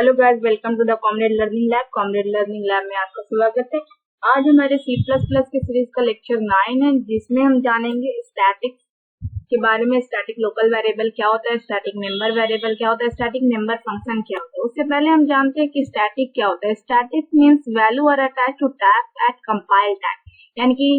Hello guys, welcome to the comrade learning lab. Comrade learning lab में आपका स्वागत है। आज हमारे C++ के सीरीज का लेक्चर 9 है, जिसमें हम जानेंगे स्टैटिक के बारे में। स्टैटिक लोकल वेरिएबल क्या होता है, स्टैटिक मेंबर वेरिएबल क्या होता है, स्टैटिक मेंबर फंक्शन क्या होता है। उससे पहले हम जानते हैं कि स्टैटिक क्या होता है। Static means value are attach to type at compile time, यानी कि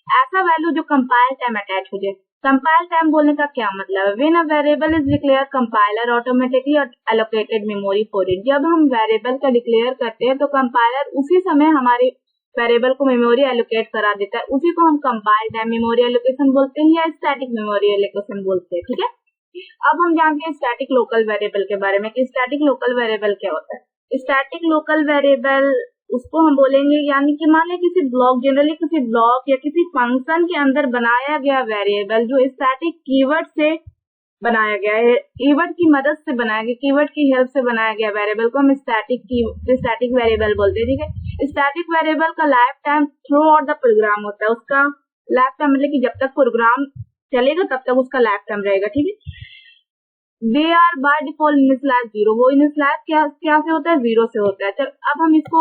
ऐसा वैल्यू जो कंपाइल टाइम अटैच हो जाए। कंपाइल टाइम बोलने का क्या मतलब है? When a variable is declare compiler automatically allocated memory for it. जब हम वेरिएबल का डिक्लेयर करते हैं तो कंपाइलर उसी समय हमारे वेरिएबल को मेमोरी एलोकेट करा देता है। उसी को हम कंपाइल टाइम मेमोरी एलोकेशन बोलते हैं या स्टैटिक मेमोरी एलोकेशन बोलते हैं। ठीक है, अब हम जानते हैं स्टैटिक लोकल वेरिएबल के बारे में कि स्टैटिक लोकल वेरिएबल क्या होता है। स्टैटिक लोकल वेरिएबल उसको हम बोलेंगे, यानी कि मान लें किसी ब्लॉक, जनरली किसी ब्लॉक या किसी फंक्शन के अंदर बनाया गया वेरिएबल जो स्टैटिक कीवर्ड से बनाया गया है, कीवर्ड की मदद से बनाया गया, कीवर्ड की हेल्प से बनाया गया वेरिएबल को हम स्टैटिक वेरिएबल बोलते हैं। ठीक है, स्टैटिक वेरिएबल का life time throughout the program होता है। उसका लाइफ टाइम मतलब कि जब तक प्रोग्राम चलेगा तब तक उसका लाइफ टाइम रहेगा। ठीक है, they are by default initialize zero. वो इनिशियलाइज क्या से होता है? जीरो से होता है। चल अब हम इसको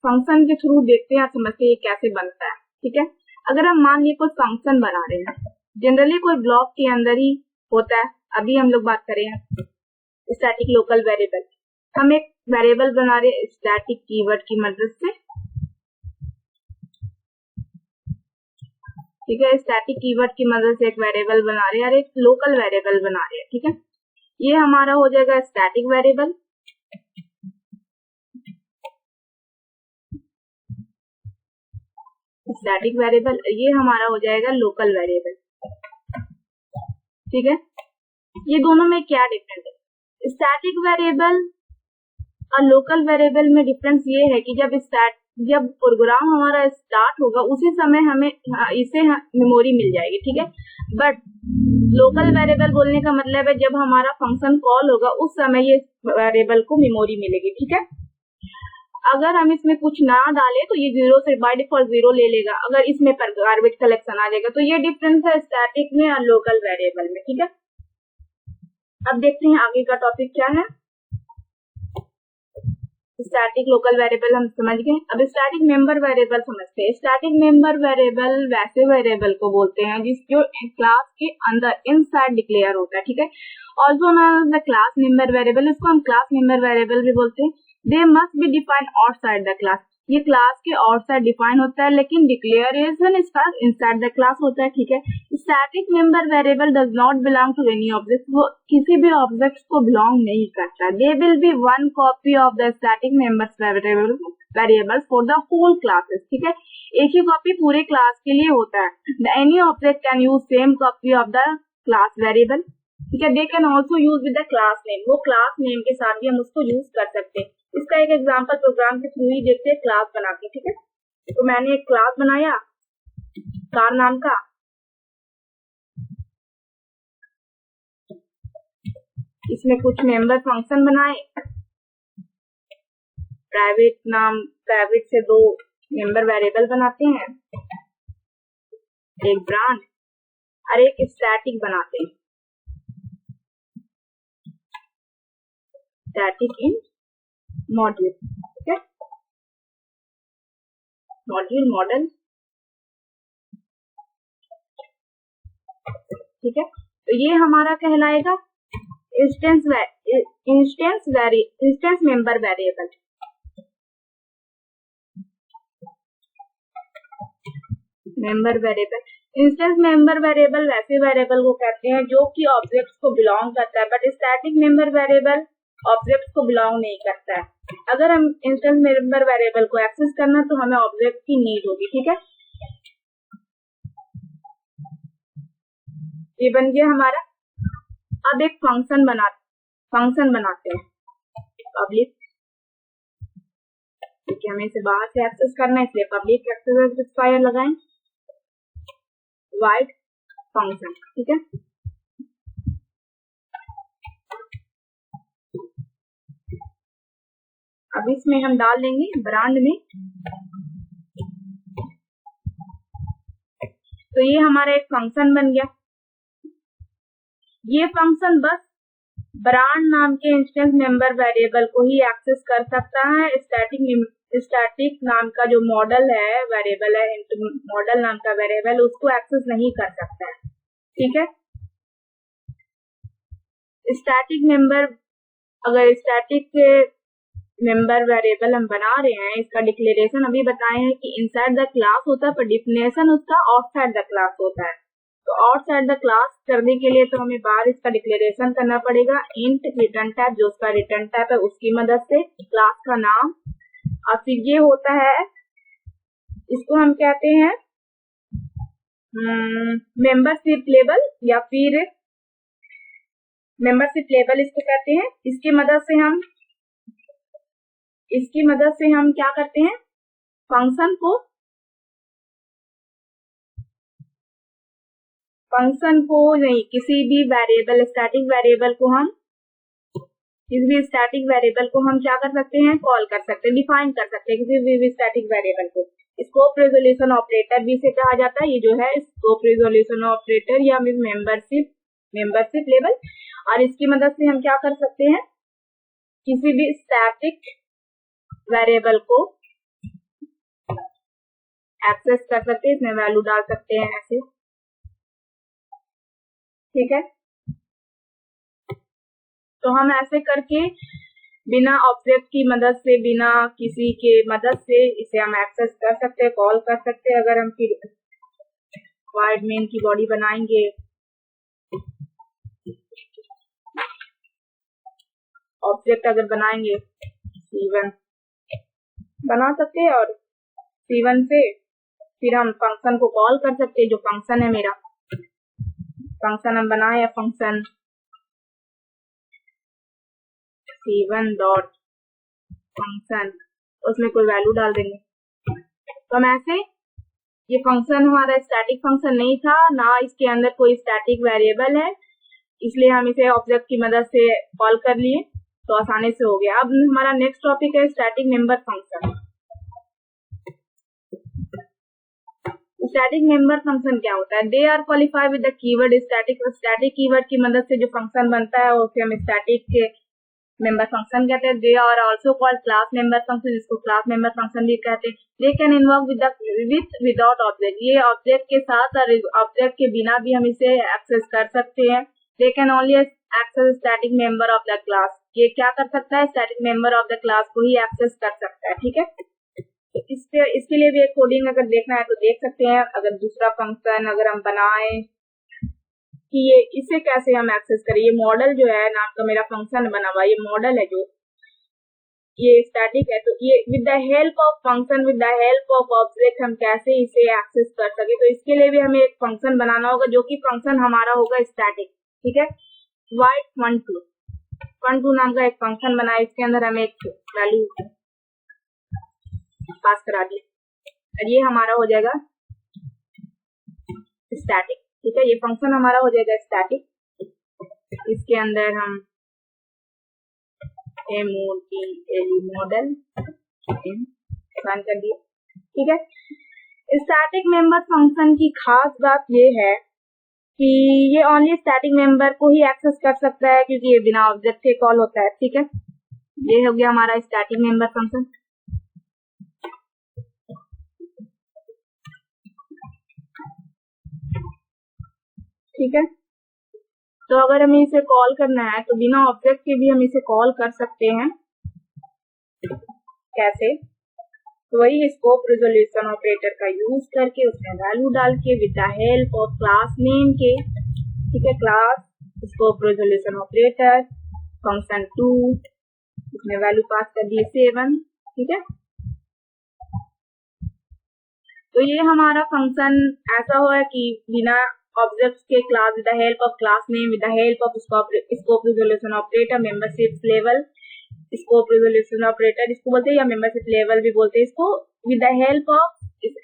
फंक्शन के थ्रू देखते हैं, समझते हैं ये कैसे बनता है। ठीक है, अगर हम मान लीजिए कोई फंक्शन बना रहे हैं, जनरली कोई ब्लॉक के अंदर ही होता है। अभी हम लोग बात करें स्टैटिक लोकल वेरिएबल। हम एक वेरिएबल बना रहे हैं स्टैटिक कीवर्ड की मदद से। ठीक है, स्टैटिक कीवर्ड की मदद से एक वेरिएबल बना रहे हैं और एक लोकल वेरिएबल बना रहे हैं। ठीक है, ये हमारा हो जाएगा स्टैटिक वेरिएबल। स्टैटिक वेरिएबल, ये हमारा हो जाएगा लोकल वेरिएबल। ठीक है, ये दोनों में क्या डिफरेंस है? स्टैटिक वेरिएबल और लोकल वेरिएबल में डिफरेंस ये है कि जब प्रोग्राम हमारा स्टार्ट होगा उसी समय हमें इसे मेमोरी मिल जाएगी। ठीक है, बट लोकल वेरिएबल बोलने का मतलब है जब हमारा फंक्शन कॉल होगा उस समय ये वेरिएबल को मेमोरी मिलेगी। ठीक है, अगर हम इसमें कुछ ना डालें तो ये जीरो से बाय डिफॉल्ट जीरो ले लेगा। अगर इसमें पर गार्बेज कलेक्शन आ जाएगा, तो ये डिफरेंस है स्टैटिक में और लोकल वेरिएबल में। ठीक है, अब देखते हैं आगे का टॉपिक क्या है। स्टैटिक लोकल वेरिएबल हम समझ गए। अब स्टैटिक मेंबर वेरिएबल समझते हैं। स्टैटिक मेंबर वेरिएबल वैसे वेरिएबल को बोलते हैं जो क्लास के अंदर इनसाइड डिक्लेयर होता है। ठीक है, also known as the class member variable. इसको हम क्लास मेंबर वेरिएबल भी बोलते हैं। They must be defined outside the class. ये क्लास के आउटसाइड डिफाइन होता है, लेकिन डिक्लेरेशन इसका इनसाइड द क्लास होता है। ठीक है, static member variable does not belong to any object. वो किसी भी ऑब्जेक्ट को बिलोंग नहीं करता। They will be one copy of the static members variables for the whole classes. ठीक है, एक ही कॉपी पूरे क्लास के लिए होता है। Any object can use same copy of the class variable. ठीक है, they can also use with the class name. वो क्लास नेम के साथ भी हम उसको यूज कर सकते हैं। इसका एक एग्जांपल प्रोग्राम के थ्रू ही देखते हैं, क्लास बना के। ठीक है, तो मैंने एक क्लास बनाया कार नाम का। इसमें कुछ मेंबर फंक्शन बनाए, प्राइवेट से दो मेंबर वेरिएबल बनाते हैं, एक ब्रांच और एक स्टैटिक बनाते हैं, स्टैटिक इन मॉड्यूल। ठीक है, मॉड्यूल मॉडल। ठीक है, तो ये हमारा कहलाएगा instance member variable. Member variable, instance member variable वैसे वेरिएबल को कहते हैं जो कि ऑब्जेक्ट्स को बिलोंग करता है, but static member variable objects को बिलोंग नहीं करता है। अगर हम इंस्टेंस मेंबर वेरिएबल को एक्सेस करना तो हमें ऑब्जेक्ट की नीड होगी। ठीक है, ये बन गया हमारा। अब एक फंक्शन बनाते हैं पब्लिक। ठीक है, हमें इसे बाहर से एक्सेस करना है, इसलिए पब्लिक एक्सेस स्पेसिफायर लगाएं, वाइड फंक्शन। ठीक है, अब इसमें हम डाल देंगे ब्रांड में। तो ये हमारा एक फंक्शन बन गया। ये फंक्शन बस ब्रांड नाम के इंस्टेंस मेंबर वेरिएबल को ही एक्सेस कर सकता है। स्टैटिक नाम का जो मॉडल है वेरिएबल है, मॉडल नाम का वेरिएबल उसको एक्सेस नहीं कर सकता है। ठीक है, स्टैटिक मेंबर, अगर स्टैटिक मेंबर वेरिएबल हम बना रहे हैं, इसका डिक्लेरेशन अभी बताए हैं कि इनसाइड द क्लास होता है, पर डिफिनेशन उसका आउटसाइड द क्लास होता है। तो आउटसाइड द क्लास करने के लिए तो हमें बाहर इसका डिक्लेरेशन करना पड़ेगा। इंट रिटर्न टाइप, जो उसका रिटर्न टाइप है उसकी मदद से क्लास का नाम, और फिर ये होता है, इसको हम कहते हैं मेंबरशिप लेवल, या फिर मेंबरशिप लेवल इसको कहते हैं। इसकी मदद से हम क्या करते हैं, फंक्शन को नहीं, किसी भी वेरिएबल, स्टैटिक वेरिएबल को हम क्या कर सकते हैं, कॉल कर सकते हैं, डिफाइन कर सकते हैं किसी भी स्टैटिक वेरिएबल को। स्कोप रेजोल्यूशन ऑपरेटर भी इसे कहा जाता है। ये जो है स्कोप रेजोल्यूशन ऑपरेटर या मेंबरशिप लेवल, और इसकी मदद से हम क्या कर सकते हैं, किसी भी स्टैटिक वेरिएबल को एक्सेस कर सकते हैं, इसमें वैल्यू डाल सकते हैं ऐसे। ठीक है, तो हम ऐसे करके बिना ऑब्जेक्ट की मदद से, बिना किसी के मदद से इसे हम एक्सेस कर सकते हैं, कॉल कर सकते हैं। अगर हम फिर वाइड मेन की बॉडी बनाएंगे, ऑब्जेक्ट अगर बनाएंगे C1 बना सकते हैं, और C1 से फिर हम फंक्शन को कॉल कर सकते हैं। जो फंक्शन है मेरा, फंक्शन हम बनाए हैं, फंक्शन C1 डॉट फंक्शन, उसमें कोई वैल्यू डाल देंगे। तो हम ऐसे, ये फंक्शन हमारा स्टैटिक फंक्शन नहीं था ना, इसके अंदर कोई स्टैटिक वेरिएबल है, इसलिए हम इसे ऑब्जेक्ट की मदद से कॉल कर लिए, तो आसानी से हो गया। अब हमारा नेक्स्ट टॉपिक है static member function. Static member function क्या होता है, they are qualify with the keyword static. Static keyword की मदद से जो फंक्शन बनता है उसे हम स्टैटिक मेंबर फंक्शन कहते हैं। They are also called class member function, जिसको क्लास मेंबर फंक्शन भी कहते हैं। They can invoke without object, ये ऑब्जेक्ट के साथ और ऑब्जेक्ट के बिना भी हम इसे एक्सेस कर सकते हैं। They can only access static member of the class, ये क्या कर सकता है, static member of the class को ही एक्सेस कर सकता है। ठीक है, तो इसके लिए भी एक कोडिंग अगर देखना है तो देख सकते हैं। अगर दूसरा फंक्शन अगर हम बनाए कि ये इसे कैसे हम एक्सेस करें, ये मॉडल जो है नाम का मेरा फंक्शन बना हुआ, ये मॉडल है जो ये स्टैटिक है, तो ये with the help of function, with the help of object हम कैसे इसे एक्सेस कर सके। तो इसके लिए भी हमें एक फंक्शन बनाना होगा, जो कि फंक्शन हमारा होगा स्टैटिक। ठीक है, वाइट fun2 नाम का एक फंक्शन बना है, इसके अंदर हमें एक वैल्यू पास करा दी, ये हमारा हो जाएगा स्टैटिक। ठीक है, ये फंक्शन हमारा हो जाएगा स्टैटिक। इसके अंदर हम मॉडल रन कर दिया। ठीक है, स्टैटिक मेंबर फंक्शन की खास बात ये है कि ये ओनली स्टैटिक मेंबर को ही एक्सेस कर सकता है, क्योंकि ये बिना ऑब्जेक्ट के कॉल होता है। ठीक है, ये हो गया हमारा स्टैटिक मेंबर फंक्शन। ठीक है, तो अगर हमें इसे कॉल करना है तो बिना ऑब्जेक्ट के भी हम इसे कॉल कर सकते हैं। कैसे, तो वही स्कोप रेजोल्यूशन ऑपरेटर का यूज करके उसमें वैल्यू डाल के with the help of class name के। ठीक है, class scope resolution operator function 2, उसमें वैल्यू पास कर दिए 7। ठीक है, तो ये हमारा फंक्शन ऐसा हुआ कि बिना ऑब्जेक्ट्स के class, with the help of class name, with the help of scope resolution operator, membership level, scope resolution operator इसको बोलते हैं, या मेंबरशिप लेवल भी बोलते हैं इसको। विद द हेल्प ऑफ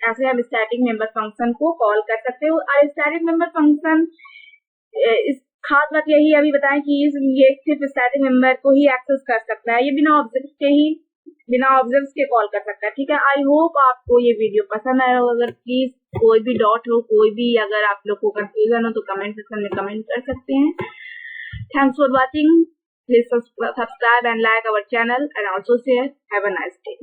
ऐसे हम स्टैटिक मेंबर फंक्शन को कॉल कर सकते हो। और स्टैटिक मेंबर फंक्शन इस खास बात यही अभी बताएं कि ये सिर्फ स्टैटिक मेंबर को ही एक्सेस कर सकता है, ये बिना ऑब्जेक्ट्स के कॉल कर सकता है। ठीक है, आई होप आपको ये वीडियो पसंद आया हो। अगर प्लीज कोई भी डाउट हो, कोई भी अगर आप लोग को कंफ्यूजन हो तो कमेंट सेक्शन में कमेंट कर सकते हैं। Thanks for watching. Please subscribe and like our channel and also share. Have a nice day.